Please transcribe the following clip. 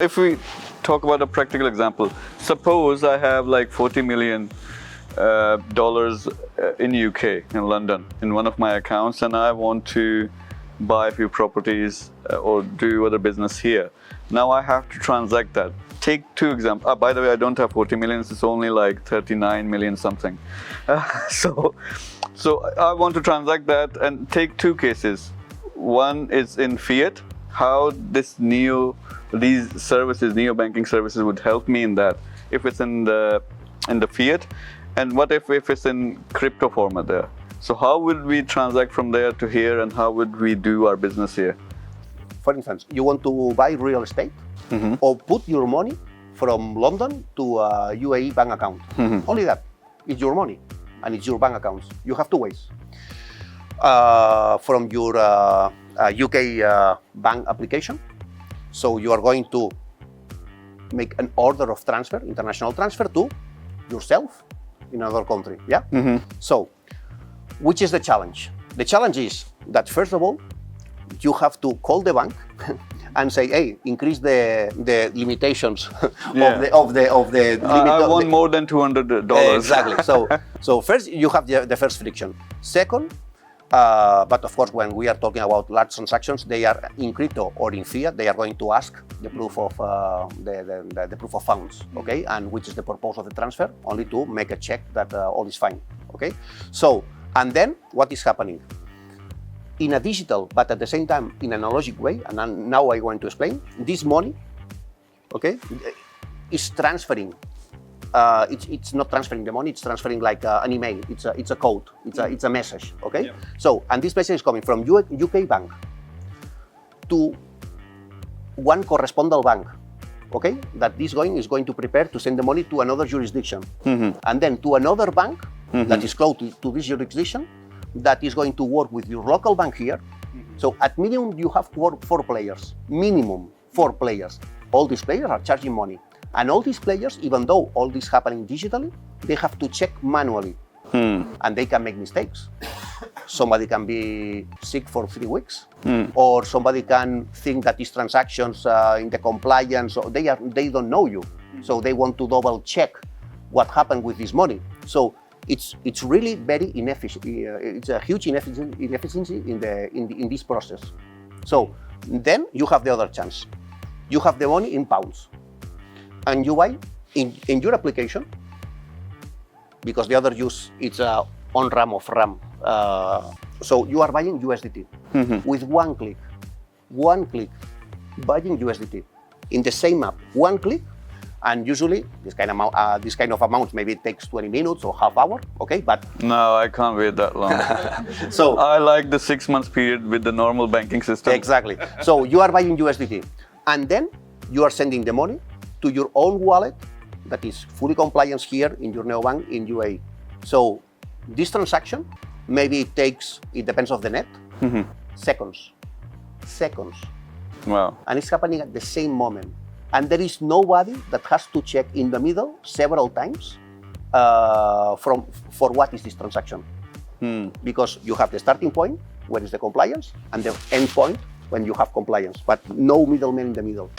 If we talk about a practical example, suppose I have like $40 million in UK, in London, in one of my accounts, and I want to buy a few properties or do other business here. Now I have to transact that. Take two examples. By the way, I don't have 40 million, it's only like 39 million something. So I want to transact that and take two cases. One is in fiat, how these services, neo banking services would help me in that, if it's in the fiat, and what if it's in crypto format there. So how would we transact from there to here, and how would we do our business here? For instance, you want to buy real estate, or put your money from London to a UAE bank account. Only that. It's your money, and it's your bank accounts. You have two ways. From your UK bank application. So you are going to make an order of transfer, international transfer, to yourself in another country. Yeah. So, which is the challenge? The challenge is that, first of all, you have to call the bank and say, "Hey, increase the limitations of the limit." I want more than $200. Exactly. So first you have the first friction. Second, but of course, when we are talking about large transactions, they are in crypto or in fiat. They are going to ask the proof of the proof of funds, okay, and which is the purpose of the transfer, only to make a check that all is fine, okay. So, and then what is happening? In a digital, but at the same time in an analogic way, and now I'm going to explain, this money, okay, is transferring. It's not transferring the money, it's transferring like an email, it's a code, it's a message, okay? Yeah. So, and this message is coming from UK bank to one correspondent bank, okay? That this is going to prepare to send the money to another jurisdiction, and then to another bank that is close to this jurisdiction, that is going to work with your local bank here. So at minimum you have four players, minimum 4 players. All these players are charging money. And all these players, even though all this is happening digitally, they have to check manually, and they can make mistakes. Somebody can be sick for 3 weeks, or somebody can think that these transactions in the compliance, or they don't know you, so they want to double check what happened with this money. So it's really very inefficient. It's a huge inefficiency in this process. So then you have the other chance. You have the money in pounds, and you buy in your application, because the other use it's on-ramp of RAM. So you are buying USDT with one click, buying USDT in the same app, one click. And usually this kind of amount maybe it takes 20 minutes or half hour, okay? But no, I can't wait that long. So I like the 6 months period with the normal banking system. Exactly. So you are buying USDT, and then you are sending the money to your own wallet that is fully compliant here in your neobank in UAE. So this transaction, maybe it depends on the net, seconds. Wow. And it's happening at the same moment. And there is nobody that has to check in the middle several times for what is this transaction. Because you have the starting point, where is the compliance, and the end point when you have compliance, but no middleman in the middle.